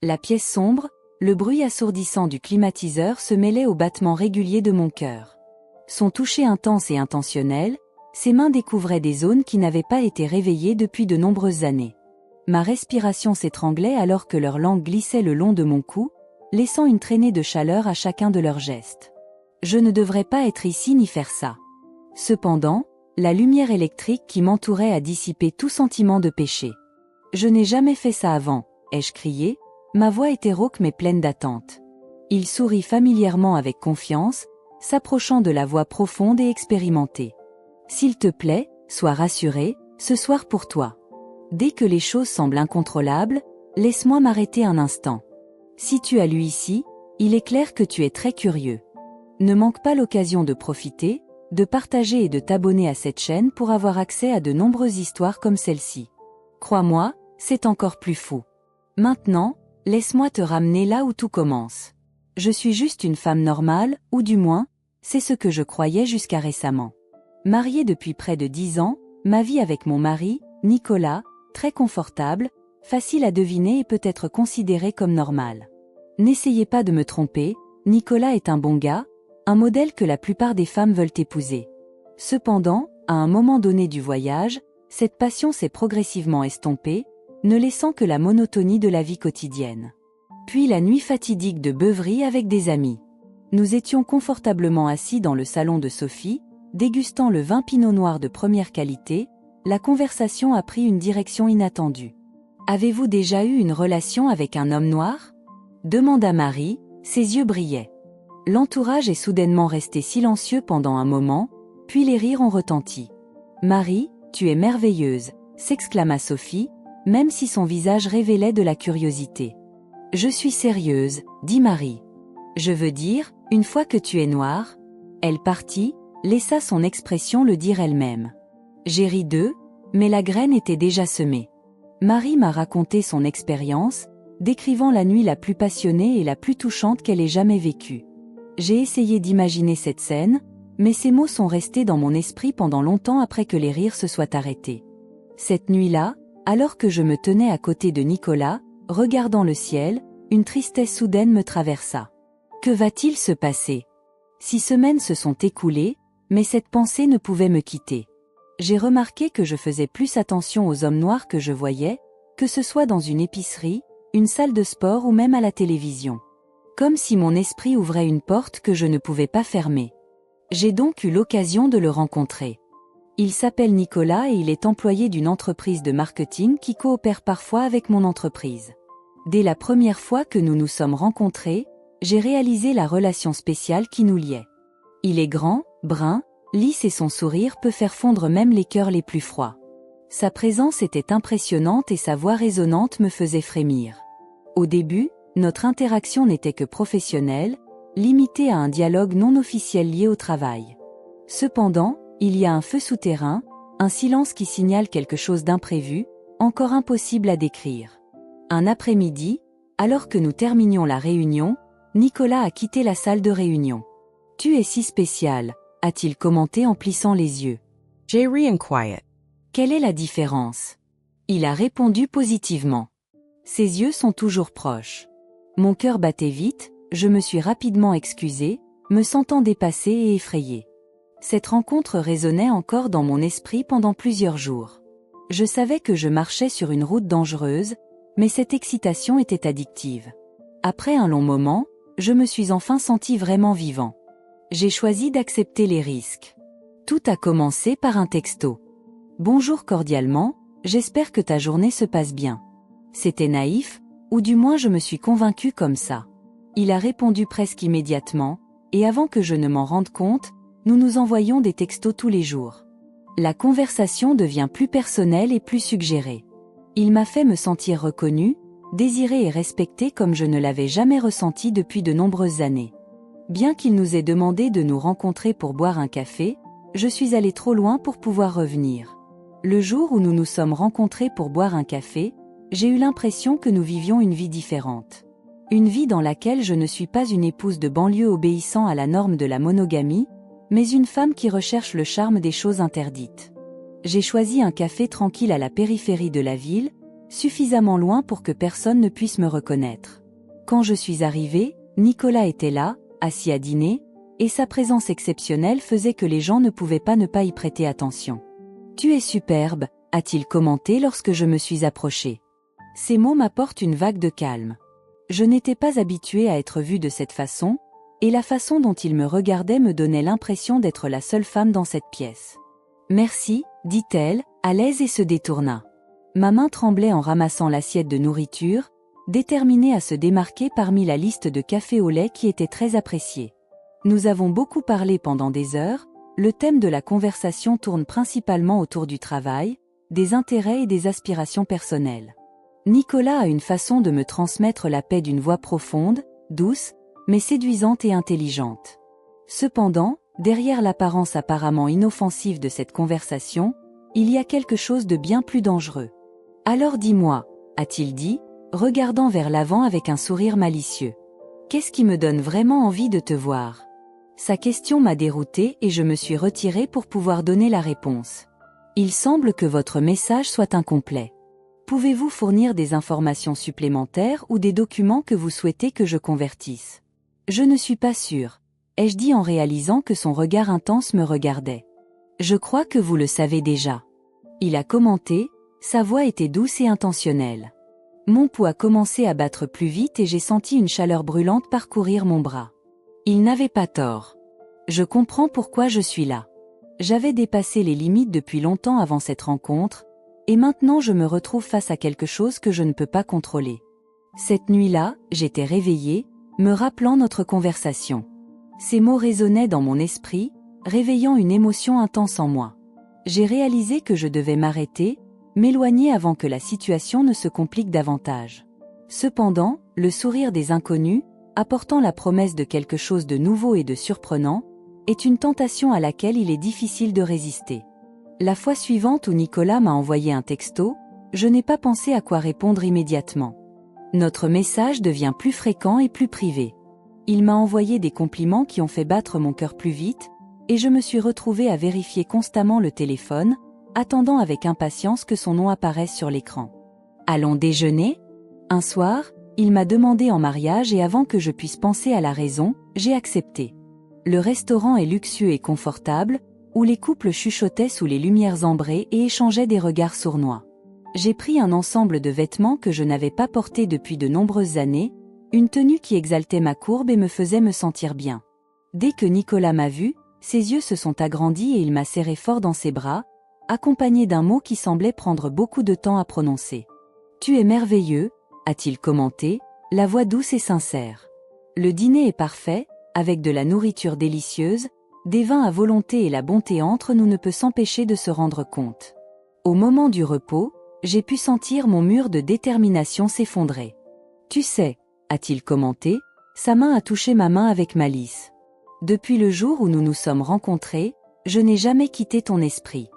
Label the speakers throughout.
Speaker 1: La pièce sombre, le bruit assourdissant du climatiseur se mêlait aux battements réguliers de mon cœur. Son toucher intense et intentionnel, ses mains découvraient des zones qui n'avaient pas été réveillées depuis de nombreuses années. Ma respiration s'étranglait alors que leurs langues glissaient le long de mon cou, laissant une traînée de chaleur à chacun de leurs gestes. Je ne devrais pas être ici ni faire ça. Cependant, la lumière électrique qui m'entourait a dissipé tout sentiment de péché. Je n'ai jamais fait ça avant, ai-je crié, ma voix était rauque mais pleine d'attente. Il sourit familièrement avec confiance, s'approchant de la voix profonde et expérimentée. S'il te plaît, sois rassuré, ce soir pour toi. Dès que les choses semblent incontrôlables, laisse-moi m'arrêter un instant. Si tu as lu ici, il est clair que tu es très curieux. Ne manque pas l'occasion de profiter, de partager et de t'abonner à cette chaîne pour avoir accès à de nombreuses histoires comme celle-ci. Crois-moi, c'est encore plus fou. Maintenant, laisse-moi te ramener là où tout commence. Je suis juste une femme normale, ou du moins, c'est ce que je croyais jusqu'à récemment. Mariée depuis près de 10 ans, ma vie avec mon mari, Nicolas, très confortable, facile à deviner et peut être considérée comme normale. N'essayez pas de me tromper, Nicolas est un bon gars, un modèle que la plupart des femmes veulent épouser. Cependant, à un moment donné du voyage, cette passion s'est progressivement estompée, ne laissant que la monotonie de la vie quotidienne. Puis la nuit fatidique de beuverie avec des amis. Nous étions confortablement assis dans le salon de Sophie, dégustant le vin pinot noir de première qualité, la conversation a pris une direction inattendue. « Avez-vous déjà eu une relation avec un homme noir ?» demanda Marie, ses yeux brillaient. L'entourage est soudainement resté silencieux pendant un moment, puis les rires ont retenti. « Marie, tu es merveilleuse !» s'exclama Sophie, même si son visage révélait de la curiosité. « Je suis sérieuse, » dit Marie. « Je veux dire, une fois que tu es noire. » Elle partit, laissa son expression le dire elle-même. J'ai ri d'eux, mais la graine était déjà semée. Marie m'a raconté son expérience, décrivant la nuit la plus passionnée et la plus touchante qu'elle ait jamais vécue. J'ai essayé d'imaginer cette scène, mais ces mots sont restés dans mon esprit pendant longtemps après que les rires se soient arrêtés. Cette nuit-là, alors que je me tenais à côté de Nicolas, regardant le ciel, une tristesse soudaine me traversa. Que va-t-il se passer? 6 semaines se sont écoulées, mais cette pensée ne pouvait me quitter. J'ai remarqué que je faisais plus attention aux hommes noirs que je voyais, que ce soit dans une épicerie, une salle de sport ou même à la télévision. Comme si mon esprit ouvrait une porte que je ne pouvais pas fermer. J'ai donc eu l'occasion de le rencontrer. Il s'appelle Nicolas et il est employé d'une entreprise de marketing qui coopère parfois avec mon entreprise. Dès la première fois que nous nous sommes rencontrés, j'ai réalisé la relation spéciale qui nous liait. Il est grand, brun, lisse et son sourire peut faire fondre même les cœurs les plus froids. Sa présence était impressionnante et sa voix résonnante me faisait frémir. Au début, notre interaction n'était que professionnelle, limitée à un dialogue non officiel lié au travail. Cependant, il y a un feu souterrain, un silence qui signale quelque chose d'imprévu, encore impossible à décrire. Un après-midi, alors que nous terminions la réunion, Nicolas a quitté la salle de réunion. « Tu es si spécial », a-t-il commenté en plissant les yeux.
Speaker 2: J'ai ri and quiet.
Speaker 1: Quelle est la différence? Il a répondu positivement. Ses yeux sont toujours proches. Mon cœur battait vite, je me suis rapidement excusée, me sentant dépassée et effrayée. Cette rencontre résonnait encore dans mon esprit pendant plusieurs jours. Je savais que je marchais sur une route dangereuse, mais cette excitation était addictive. Après un long moment, je me suis enfin senti vraiment vivant. J'ai choisi d'accepter les risques. Tout a commencé par un texto. Bonjour cordialement, j'espère que ta journée se passe bien. C'était naïf, ou du moins je me suis convaincue comme ça. Il a répondu presque immédiatement, et avant que je ne m'en rende compte, nous nous envoyons des textos tous les jours. La conversation devient plus personnelle et plus suggérée. Il m'a fait me sentir reconnue, désirée et respectée comme je ne l'avais jamais ressenti depuis de nombreuses années. Bien qu'il nous ait demandé de nous rencontrer pour boire un café, je suis allée trop loin pour pouvoir revenir. Le jour où nous nous sommes rencontrés pour boire un café, j'ai eu l'impression que nous vivions une vie différente. Une vie dans laquelle je ne suis pas une épouse de banlieue obéissant à la norme de la monogamie, mais une femme qui recherche le charme des choses interdites. J'ai choisi un café tranquille à la périphérie de la ville, suffisamment loin pour que personne ne puisse me reconnaître. Quand je suis arrivée, Nicolas était là, assis à dîner, et sa présence exceptionnelle faisait que les gens ne pouvaient pas ne pas y prêter attention. « Tu es superbe », a-t-il commenté lorsque je me suis approchée. Ces mots m'apportent une vague de calme. Je n'étais pas habituée à être vue de cette façon, et la façon dont il me regardait me donnait l'impression d'être la seule femme dans cette pièce. « Merci », dit-elle, à l'aise et se détourna. Ma main tremblait en ramassant l'assiette de nourriture, déterminée à se démarquer parmi la liste de café au lait qui était très appréciée. Nous avons beaucoup parlé pendant des heures, le thème de la conversation tourne principalement autour du travail, des intérêts et des aspirations personnelles. Nicolas a une façon de me transmettre la paix d'une voix profonde, douce, mais séduisante et intelligente. Cependant, derrière l'apparence apparemment inoffensive de cette conversation, il y a quelque chose de bien plus dangereux. « Alors dis-moi », a-t-il dit, regardant vers l'avant avec un sourire malicieux. « Qu'est-ce qui me donne vraiment envie de te voir ?» Sa question m'a déroutée et je me suis retirée pour pouvoir donner la réponse. « Il semble que votre message soit incomplet. Pouvez-vous fournir des informations supplémentaires ou des documents que vous souhaitez que je convertisse ? » « Je ne suis pas sûre », ai-je dit en réalisant que son regard intense me regardait. « Je crois que vous le savez déjà. » Il a commenté, sa voix était douce et intentionnelle. Mon pouls a commencé à battre plus vite et j'ai senti une chaleur brûlante parcourir mon bras. Il n'avait pas tort. Je comprends pourquoi je suis là. J'avais dépassé les limites depuis longtemps avant cette rencontre, et maintenant je me retrouve face à quelque chose que je ne peux pas contrôler. Cette nuit-là, j'étais réveillée, me rappelant notre conversation. Ces mots résonnaient dans mon esprit, réveillant une émotion intense en moi. J'ai réalisé que je devais m'arrêter, m'éloigner avant que la situation ne se complique davantage. Cependant, le sourire des inconnus, apportant la promesse de quelque chose de nouveau et de surprenant, est une tentation à laquelle il est difficile de résister. La fois suivante où Nicolas m'a envoyé un texto, je n'ai pas pensé à quoi répondre immédiatement. Notre message devient plus fréquent et plus privé. Il m'a envoyé des compliments qui ont fait battre mon cœur plus vite, et je me suis retrouvée à vérifier constamment le téléphone, attendant avec impatience que son nom apparaisse sur l'écran. « Allons déjeuner ?» Un soir, il m'a demandé en mariage et avant que je puisse penser à la raison, j'ai accepté. Le restaurant est luxueux et confortable, où les couples chuchotaient sous les lumières ambrées et échangeaient des regards sournois. J'ai pris un ensemble de vêtements que je n'avais pas portés depuis de nombreuses années, une tenue qui exaltait ma courbe et me faisait me sentir bien. Dès que Nicolas m'a vu, ses yeux se sont agrandis et il m'a serré fort dans ses bras, accompagné d'un mot qui semblait prendre beaucoup de temps à prononcer. « Tu es merveilleux », a-t-il commenté, la voix douce et sincère. Le dîner est parfait, avec de la nourriture délicieuse, des vins à volonté et la bonté entre nous ne peut s'empêcher de se rendre compte. Au moment du repos, j'ai pu sentir mon mur de détermination s'effondrer. « Tu sais », a-t-il commenté, sa main a touché ma main avec malice. « Depuis le jour où nous nous sommes rencontrés, je n'ai jamais quitté ton esprit. »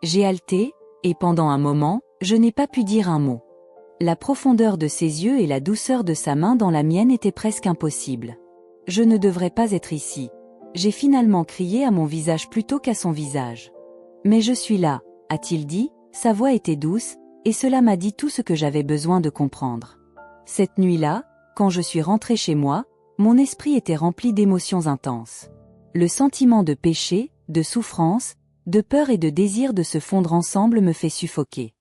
Speaker 1: J'ai haleté, et pendant un moment, je n'ai pas pu dire un mot. La profondeur de ses yeux et la douceur de sa main dans la mienne étaient presque impossibles. Je ne devrais pas être ici. J'ai finalement crié à mon visage plutôt qu'à son visage. « Mais je suis là », a-t-il dit, sa voix était douce, et cela m'a dit tout ce que j'avais besoin de comprendre. Cette nuit-là, quand je suis rentrée chez moi, mon esprit était rempli d'émotions intenses. Le sentiment de péché, de souffrance, de peur et de désir de se fondre ensemble me fait suffoquer.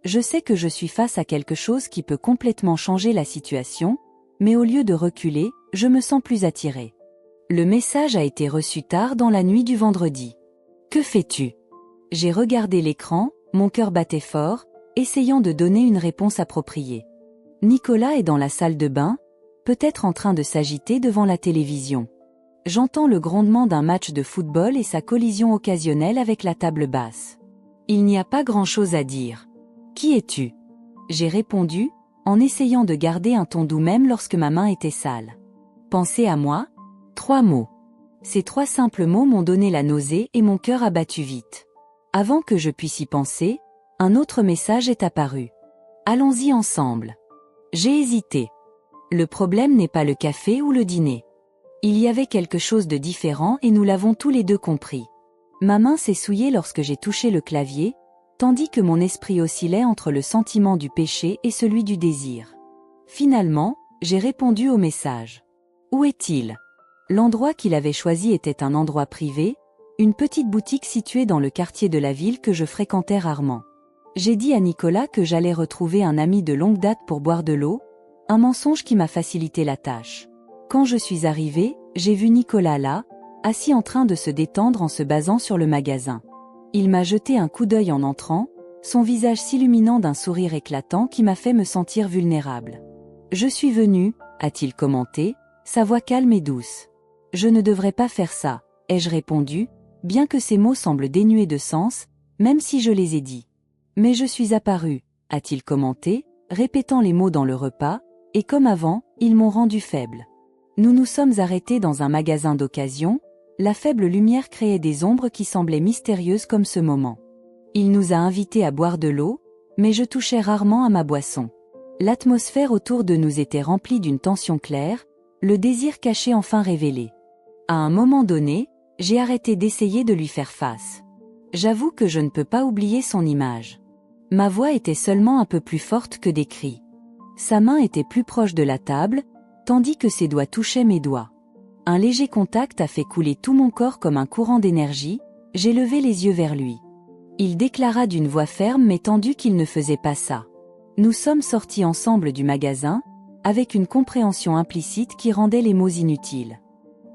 Speaker 1: Je sais que je suis face à quelque chose qui peut complètement changer la situation, mais au lieu de reculer, je me sens plus attirée. Le message a été reçu tard dans la nuit du vendredi. « Que fais-tu » J'ai regardé l'écran, mon cœur battait fort, essayant de donner une réponse appropriée. Nicolas est dans la salle de bain, peut-être en train de s'agiter devant la télévision. J'entends le grondement d'un match de football et sa collision occasionnelle avec la table basse. Il n'y a pas grand-chose à dire. « Qui es-tu » J'ai répondu, en essayant de garder un ton doux même lorsque ma main était sale. « Pensez à moi » 3 mots. Ces 3 simples mots m'ont donné la nausée et mon cœur a battu vite. Avant que je puisse y penser, un autre message est apparu. « Allons-y ensemble » J'ai hésité. Le problème n'est pas le café ou le dîner. Il y avait quelque chose de différent et nous l'avons tous les deux compris. Ma main s'est souillée lorsque j'ai touché le clavier, tandis que mon esprit oscillait entre le sentiment du péché et celui du désir. Finalement, j'ai répondu au message. Où est-il? L'endroit qu'il avait choisi était un endroit privé, une petite boutique située dans le quartier de la ville que je fréquentais rarement. J'ai dit à Nicolas que j'allais retrouver un ami de longue date pour boire de l'eau, un mensonge qui m'a facilité la tâche. Quand je suis arrivée, j'ai vu Nicolas là, assis en train de se détendre en se basant sur le magasin. Il m'a jeté un coup d'œil en entrant, son visage s'illuminant d'un sourire éclatant qui m'a fait me sentir vulnérable. « Je suis venu, a-t-il commenté, sa voix calme et douce. « Je ne devrais pas faire ça, ai-je répondu, bien que ces mots semblent dénués de sens, même si je les ai dits. Mais je suis apparu, a-t-il commenté, répétant les mots dans le repas, et comme avant, ils m'ont rendu faible. Nous nous sommes arrêtés dans un magasin d'occasion, la faible lumière créait des ombres qui semblaient mystérieuses comme ce moment. Il nous a invités à boire de l'eau, mais je touchais rarement à ma boisson. L'atmosphère autour de nous était remplie d'une tension claire, le désir caché enfin révélé. À un moment donné, j'ai arrêté d'essayer de lui faire face. J'avoue que je ne peux pas oublier son image. Ma voix était seulement un peu plus forte que des cris. Sa main était plus proche de la table, tandis que ses doigts touchaient mes doigts. Un léger contact a fait couler tout mon corps comme un courant d'énergie, j'ai levé les yeux vers lui. Il déclara d'une voix ferme mais tendue qu'il ne faisait pas ça. Nous sommes sortis ensemble du magasin, avec une compréhension implicite qui rendait les mots inutiles.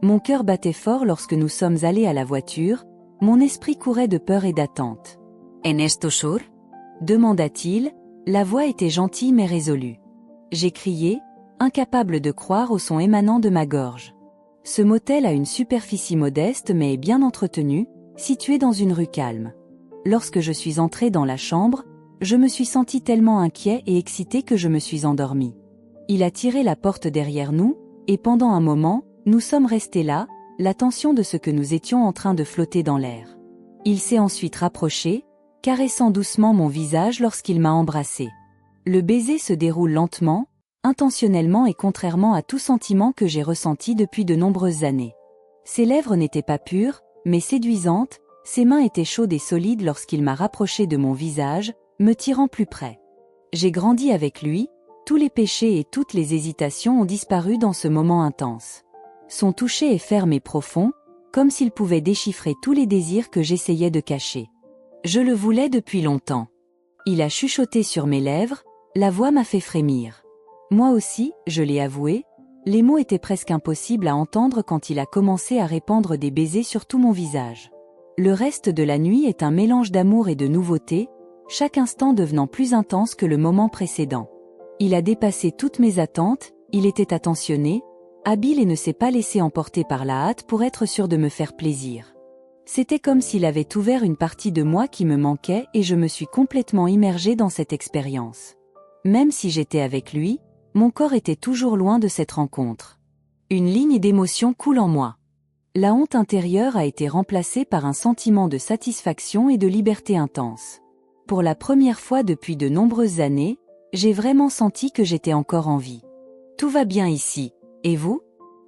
Speaker 1: Mon cœur battait fort lorsque nous sommes allés à la voiture, mon esprit courait de peur et d'attente. « En esto sûr ?» demanda-t-il, la voix était gentille mais résolue. J'ai crié, incapable de croire au son émanant de ma gorge. Ce motel a une superficie modeste mais bien entretenue, située dans une rue calme. Lorsque je suis entré dans la chambre, je me suis senti tellement inquiet et excité que je me suis endormi. Il a tiré la porte derrière nous, et pendant un moment, nous sommes restés là, la tension de ce que nous étions en train de flotter dans l'air. Il s'est ensuite rapproché, caressant doucement mon visage lorsqu'il m'a embrassé. Le baiser se déroule lentement, intentionnellement et contrairement à tout sentiment que j'ai ressenti depuis de nombreuses années. Ses lèvres n'étaient pas pures, mais séduisantes, ses mains étaient chaudes et solides lorsqu'il m'a rapproché de mon visage, me tirant plus près. J'ai grandi avec lui, tous les péchés et toutes les hésitations ont disparu dans ce moment intense. Son toucher est ferme et profond, comme s'il pouvait déchiffrer tous les désirs que j'essayais de cacher. Je le voulais depuis longtemps. Il a chuchoté sur mes lèvres, la voix m'a fait frémir. Moi aussi, je l'ai avoué, les mots étaient presque impossibles à entendre quand il a commencé à répandre des baisers sur tout mon visage. Le reste de la nuit est un mélange d'amour et de nouveauté, chaque instant devenant plus intense que le moment précédent. Il a dépassé toutes mes attentes, il était attentionné, habile et ne s'est pas laissé emporter par la hâte pour être sûr de me faire plaisir. C'était comme s'il avait ouvert une partie de moi qui me manquait et je me suis complètement immergée dans cette expérience. Même si j'étais avec lui, mon corps était toujours loin de cette rencontre. Une ligne d'émotion coule en moi. La honte intérieure a été remplacée par un sentiment de satisfaction et de liberté intense. Pour la première fois depuis de nombreuses années, j'ai vraiment senti que j'étais encore en vie. « Tout va bien ici, et vous ?»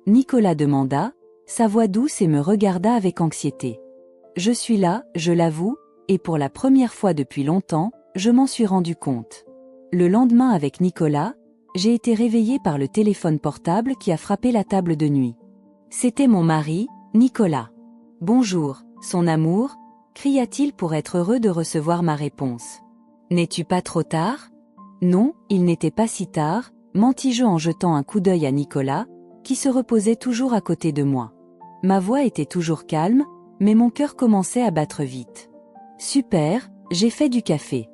Speaker 1: Nicolas demanda, sa voix douce et me regarda avec anxiété. « Je suis là, je l'avoue, et pour la première fois depuis longtemps, je m'en suis rendu compte. » Le lendemain avec Nicolas, j'ai été réveillée par le téléphone portable qui a frappé la table de nuit. C'était mon mari, Nicolas. « Bonjour, son amour » cria-t-il pour être heureux de recevoir ma réponse. « N'es-tu pas trop tard ?» Non, il n'était pas si tard, mentis-je en jetant un coup d'œil à Nicolas, qui se reposait toujours à côté de moi. Ma voix était toujours calme, mais mon cœur commençait à battre vite. « Super, j'ai fait du café. »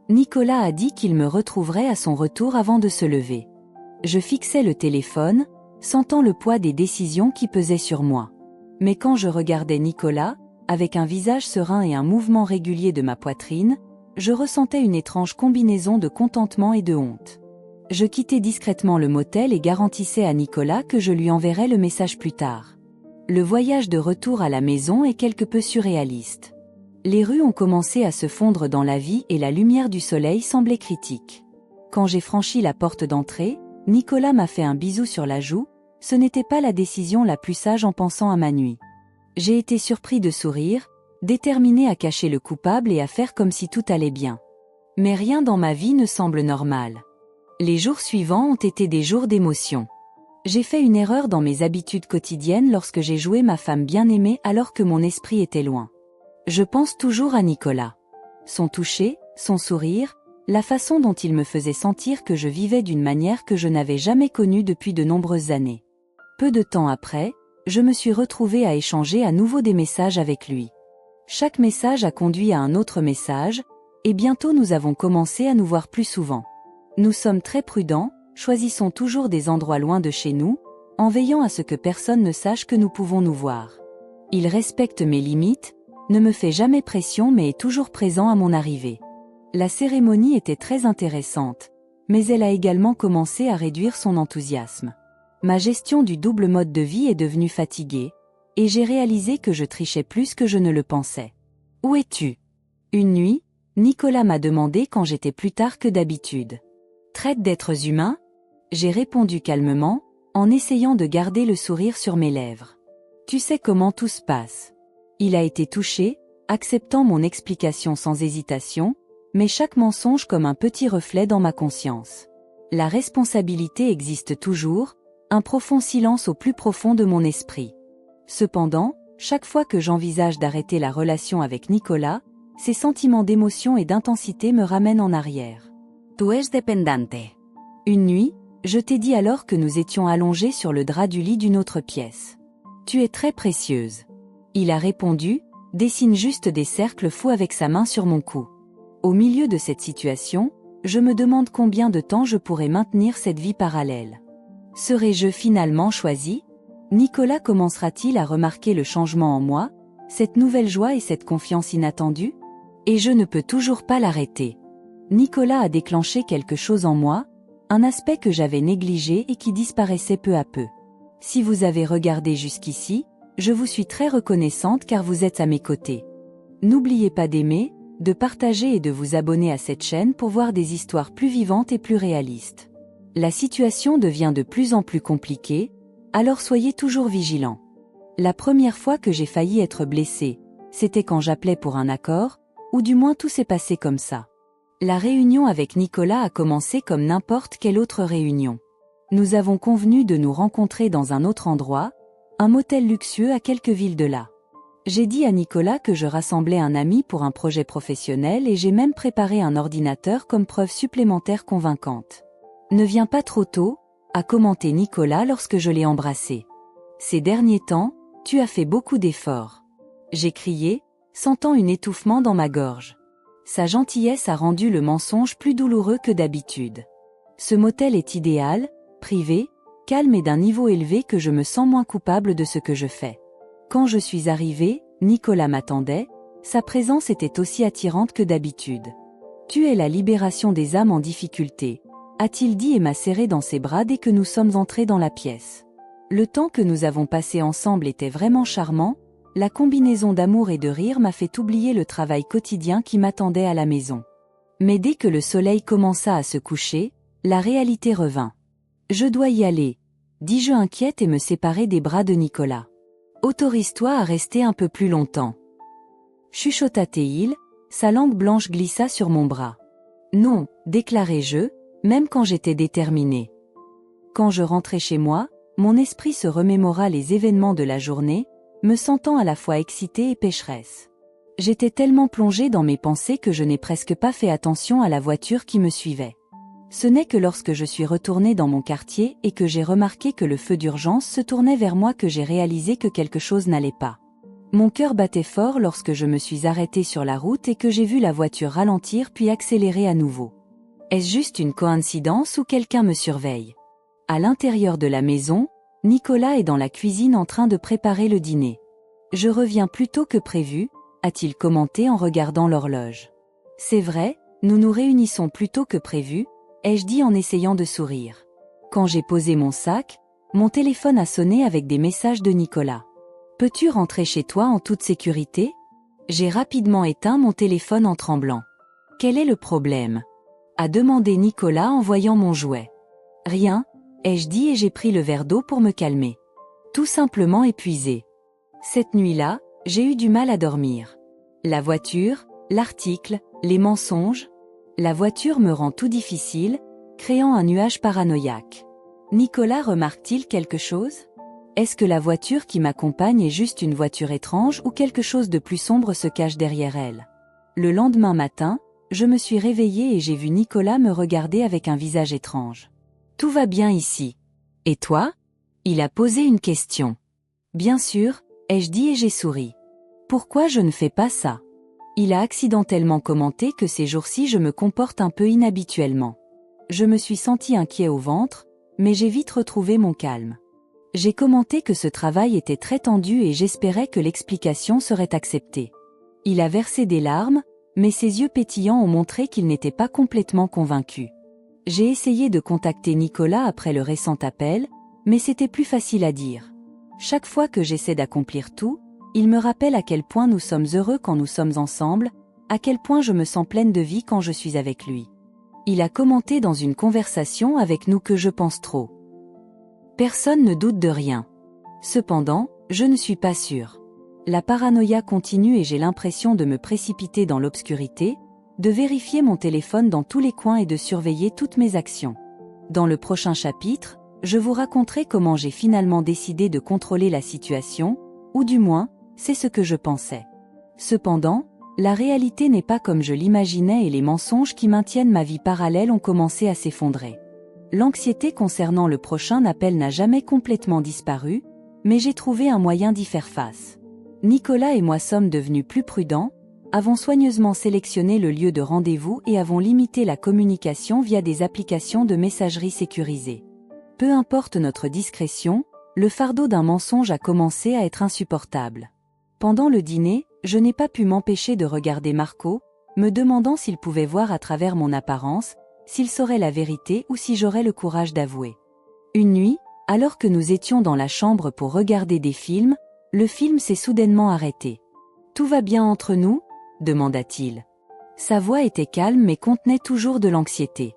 Speaker 1: Nicolas a dit qu'il me retrouverait à son retour avant de se lever. Je fixais le téléphone, sentant le poids des décisions qui pesaient sur moi. Mais quand je regardais Nicolas, avec un visage serein et un mouvement régulier de ma poitrine, je ressentais une étrange combinaison de contentement et de honte. Je quittais discrètement le motel et garantissais à Nicolas que je lui enverrais le message plus tard. Le voyage de retour à la maison est quelque peu surréaliste. Les rues ont commencé à se fondre dans la vie et la lumière du soleil semblait critique. Quand j'ai franchi la porte d'entrée, Nicolas m'a fait un bisou sur la joue, ce n'était pas la décision la plus sage en pensant à ma nuit. J'ai été surpris de sourire, déterminée à cacher le coupable et à faire comme si tout allait bien. Mais rien dans ma vie ne semble normal. Les jours suivants ont été des jours d'émotion. J'ai fait une erreur dans mes habitudes quotidiennes lorsque j'ai joué ma femme bien-aimée alors que mon esprit était loin. Je pense toujours à Nicolas. Son toucher, son sourire, la façon dont il me faisait sentir que je vivais d'une manière que je n'avais jamais connue depuis de nombreuses années. Peu de temps après, je me suis retrouvée à échanger à nouveau des messages avec lui. Chaque message a conduit à un autre message, et bientôt nous avons commencé à nous voir plus souvent. Nous sommes très prudents, choisissons toujours des endroits loin de chez nous, en veillant à ce que personne ne sache que nous pouvons nous voir. Il respecte mes limites, ne me fait jamais pression mais est toujours présent à mon arrivée. La cérémonie était très intéressante, mais elle a également commencé à réduire son enthousiasme. Ma gestion du double mode de vie est devenue fatiguée, et j'ai réalisé que je trichais plus que je ne le pensais. « Où es-tu » Une nuit, Nicolas m'a demandé quand j'étais plus tard que d'habitude. « Traite d'êtres humains ?» J'ai répondu calmement, en essayant de garder le sourire sur mes lèvres. « Tu sais comment tout se passe. » Il a été touché, acceptant mon explication sans hésitation, mais chaque mensonge comme un petit reflet dans ma conscience. La responsabilité existe toujours, un profond silence au plus profond de mon esprit. Cependant, chaque fois que j'envisage d'arrêter la relation avec Nicolas, ces sentiments d'émotion et d'intensité me ramènent en arrière. Tu es dependente. Une nuit, je t'ai dit alors que nous étions allongés sur le drap du lit d'une autre pièce. Tu es très précieuse. Il a répondu, dessine juste des cercles fous avec sa main sur mon cou. Au milieu de cette situation, je me demande combien de temps je pourrais maintenir cette vie parallèle. Serais-je finalement choisi ? Nicolas commencera-t-il à remarquer le changement en moi, cette nouvelle joie et cette confiance inattendue ? Et je ne peux toujours pas l'arrêter. Nicolas a déclenché quelque chose en moi, un aspect que j'avais négligé et qui disparaissait peu à peu. Si vous avez regardé jusqu'ici, je vous suis très reconnaissante car vous êtes à mes côtés. N'oubliez pas d'aimer, de partager et de vous abonner à cette chaîne pour voir des histoires plus vivantes et plus réalistes. La situation devient de plus en plus compliquée, alors soyez toujours vigilants. La première fois que j'ai failli être blessée, c'était quand j'appelais pour un accord, ou du moins tout s'est passé comme ça. La réunion avec Nicolas a commencé comme n'importe quelle autre réunion. Nous avons convenu de nous rencontrer dans un autre endroit, un motel luxueux à quelques villes de là. J'ai dit à Nicolas que je rassemblais un ami pour un projet professionnel et j'ai même préparé un ordinateur comme preuve supplémentaire convaincante. Ne viens pas trop tôt, a commenté Nicolas lorsque je l'ai embrassé. Ces derniers temps, tu as fait beaucoup d'efforts. J'ai crié, sentant un étouffement dans ma gorge. Sa gentillesse a rendu le mensonge plus douloureux que d'habitude. Ce motel est idéal, privé, calme et d'un niveau élevé que je me sens moins coupable de ce que je fais. Quand je suis arrivée, Nicolas m'attendait, sa présence était aussi attirante que d'habitude. Tu es la libération des âmes en difficulté, a-t-il dit et m'a serré dans ses bras dès que nous sommes entrés dans la pièce. Le temps que nous avons passé ensemble était vraiment charmant, la combinaison d'amour et de rire m'a fait oublier le travail quotidien qui m'attendait à la maison. Mais dès que le soleil commença à se coucher, la réalité revint. Je dois y aller, dis-je inquiète et me séparer des bras de Nicolas. Autorise-toi à rester un peu plus longtemps. Chuchota-t-il, sa langue blanche glissa sur mon bras. Non, déclarai-je, même quand j'étais déterminée. Quand je rentrai chez moi, mon esprit se remémora les événements de la journée, me sentant à la fois excitée et pécheresse. J'étais tellement plongée dans mes pensées que je n'ai presque pas fait attention à la voiture qui me suivait. Ce n'est que lorsque je suis retournée dans mon quartier et que j'ai remarqué que le feu d'urgence se tournait vers moi que j'ai réalisé que quelque chose n'allait pas. Mon cœur battait fort lorsque je me suis arrêtée sur la route et que j'ai vu la voiture ralentir puis accélérer à nouveau. Est-ce juste une coïncidence ou quelqu'un me surveille ? À l'intérieur de la maison, Nicolas est dans la cuisine en train de préparer le dîner. Je reviens plus tôt que prévu, a-t-il commenté en regardant l'horloge. C'est vrai, nous nous réunissons plus tôt que prévu, ai-je dit en essayant de sourire. Quand j'ai posé mon sac, mon téléphone a sonné avec des messages de Nicolas. Peux-tu rentrer chez toi en toute sécurité ? J'ai rapidement éteint mon téléphone en tremblant. Quel est le problème ? A demandé Nicolas en voyant mon jouet. Rien, ai-je dit et j'ai pris le verre d'eau pour me calmer. Tout simplement épuisé. Cette nuit-là, j'ai eu du mal à dormir. La voiture, l'article, les mensonges. La voiture me rend tout difficile, créant un nuage paranoïaque. Nicolas remarque-t-il quelque chose? Est-ce que la voiture qui m'accompagne est juste une voiture étrange ou quelque chose de plus sombre se cache derrière elle? Le lendemain matin, je me suis réveillée et j'ai vu Nicolas me regarder avec un visage étrange. Tout va bien ici. Et toi? Il a posé une question. Bien sûr, ai-je dit et j'ai souri. Pourquoi je ne fais pas ça? Il a accidentellement commenté que ces jours-ci je me comporte un peu inhabituellement. Je me suis senti inquiet au ventre, mais j'ai vite retrouvé mon calme. J'ai commenté que ce travail était très tendu et j'espérais que l'explication serait acceptée. Il a versé des larmes, mais ses yeux pétillants ont montré qu'il n'était pas complètement convaincu. J'ai essayé de contacter Nicolas après le récent appel, mais c'était plus facile à dire. Chaque fois que j'essaie d'accomplir tout, il me rappelle à quel point nous sommes heureux quand nous sommes ensemble, à quel point je me sens pleine de vie quand je suis avec lui. Il a commenté dans une conversation avec nous que je pense trop. Personne ne doute de rien. Cependant, je ne suis pas sûre. La paranoïa continue et j'ai l'impression de me précipiter dans l'obscurité, de vérifier mon téléphone dans tous les coins et de surveiller toutes mes actions. Dans le prochain chapitre, je vous raconterai comment j'ai finalement décidé de contrôler la situation, ou du moins, c'est ce que je pensais. Cependant, la réalité n'est pas comme je l'imaginais et les mensonges qui maintiennent ma vie parallèle ont commencé à s'effondrer. L'anxiété concernant le prochain appel n'a jamais complètement disparu, mais j'ai trouvé un moyen d'y faire face. Nicolas et moi sommes devenus plus prudents, avons soigneusement sélectionné le lieu de rendez-vous et avons limité la communication via des applications de messagerie sécurisées. Peu importe notre discrétion, le fardeau d'un mensonge a commencé à être insupportable. Pendant le dîner, je n'ai pas pu m'empêcher de regarder Marco, me demandant s'il pouvait voir à travers mon apparence, s'il saurait la vérité ou si j'aurais le courage d'avouer. Une nuit, alors que nous étions dans la chambre pour regarder des films, le film s'est soudainement arrêté. « Tout va bien entre nous ?» demanda-t-il. Sa voix était calme mais contenait toujours de l'anxiété.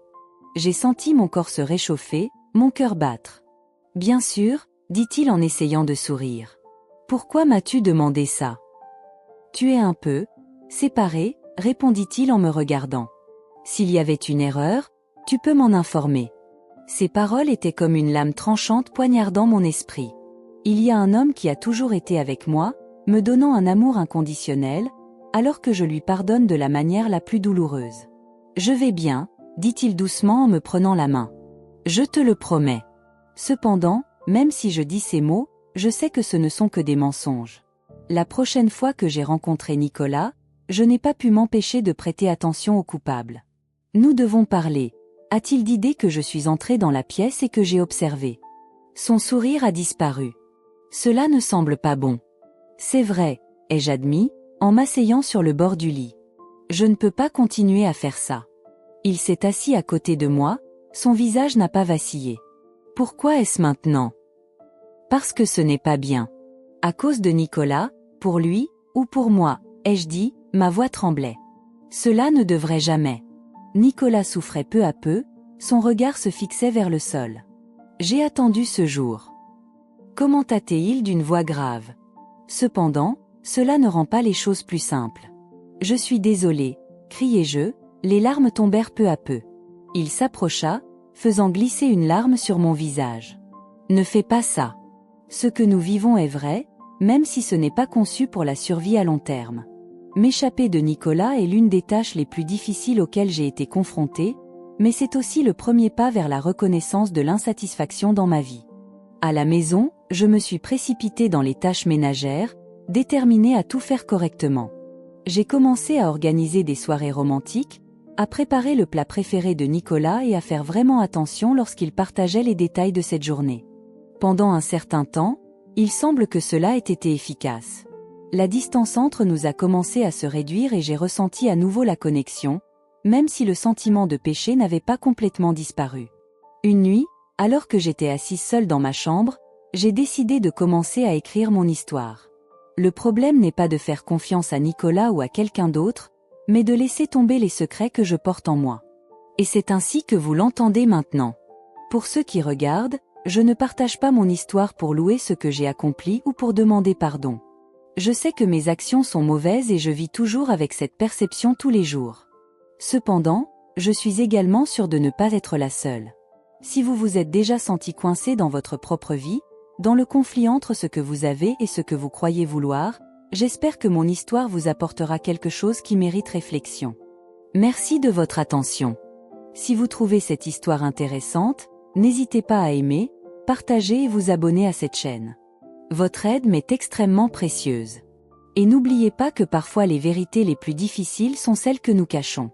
Speaker 1: J'ai senti mon corps se réchauffer, mon cœur battre. « Bien sûr, » dit-il en essayant de sourire. « Pourquoi m'as-tu demandé ça ? » « Tu es un peu séparé, » répondit-il en me regardant. « S'il y avait une erreur, tu peux m'en informer. » Ces paroles étaient comme une lame tranchante poignardant mon esprit. Il y a un homme qui a toujours été avec moi, me donnant un amour inconditionnel, alors que je lui pardonne de la manière la plus douloureuse. « Je vais bien, » dit-il doucement en me prenant la main. « Je te le promets. » Cependant, même si je dis ces mots, je sais que ce ne sont que des mensonges. La prochaine fois que j'ai rencontré Nicolas, je n'ai pas pu m'empêcher de prêter attention au coupable. « Nous devons parler », a-t-il dit dès que je suis entrée dans la pièce et que j'ai observé. Son sourire a disparu. « Cela ne semble pas bon. »« C'est vrai, » ai-je admis, en m'asseyant sur le bord du lit. « Je ne peux pas continuer à faire ça. » Il s'est assis à côté de moi, son visage n'a pas vacillé. « Pourquoi est-ce maintenant ? » Parce que ce n'est pas bien. À cause de Nicolas, pour lui, ou pour moi, ai-je dit, ma voix tremblait. Cela ne devrait jamais. Nicolas souffrait peu à peu, son regard se fixait vers le sol. J'ai attendu ce jour. Commenta-t-il d'une voix grave. Cependant, cela ne rend pas les choses plus simples. Je suis désolé, criai-je, les larmes tombèrent peu à peu. Il s'approcha, faisant glisser une larme sur mon visage. Ne fais pas ça. Ce que nous vivons est vrai, même si ce n'est pas conçu pour la survie à long terme. M'échapper de Nicolas est l'une des tâches les plus difficiles auxquelles j'ai été confrontée, mais c'est aussi le premier pas vers la reconnaissance de l'insatisfaction dans ma vie. À la maison, je me suis précipitée dans les tâches ménagères, déterminée à tout faire correctement. J'ai commencé à organiser des soirées romantiques, à préparer le plat préféré de Nicolas et à faire vraiment attention lorsqu'il partageait les détails de cette journée. Pendant un certain temps, il semble que cela ait été efficace. La distance entre nous a commencé à se réduire et j'ai ressenti à nouveau la connexion, même si le sentiment de péché n'avait pas complètement disparu. Une nuit, alors que j'étais assise seule dans ma chambre, j'ai décidé de commencer à écrire mon histoire. Le problème n'est pas de faire confiance à Nicolas ou à quelqu'un d'autre, mais de laisser tomber les secrets que je porte en moi. Et c'est ainsi que vous l'entendez maintenant. Pour ceux qui regardent, je ne partage pas mon histoire pour louer ce que j'ai accompli ou pour demander pardon. Je sais que mes actions sont mauvaises et je vis toujours avec cette perception tous les jours. Cependant, je suis également sûre de ne pas être la seule. Si vous vous êtes déjà senti coincé dans votre propre vie, dans le conflit entre ce que vous avez et ce que vous croyez vouloir, j'espère que mon histoire vous apportera quelque chose qui mérite réflexion. Merci de votre attention. Si vous trouvez cette histoire intéressante, n'hésitez pas à aimer, partager et vous abonner à cette chaîne. Votre aide m'est extrêmement précieuse. Et n'oubliez pas que parfois les vérités les plus difficiles sont celles que nous cachons.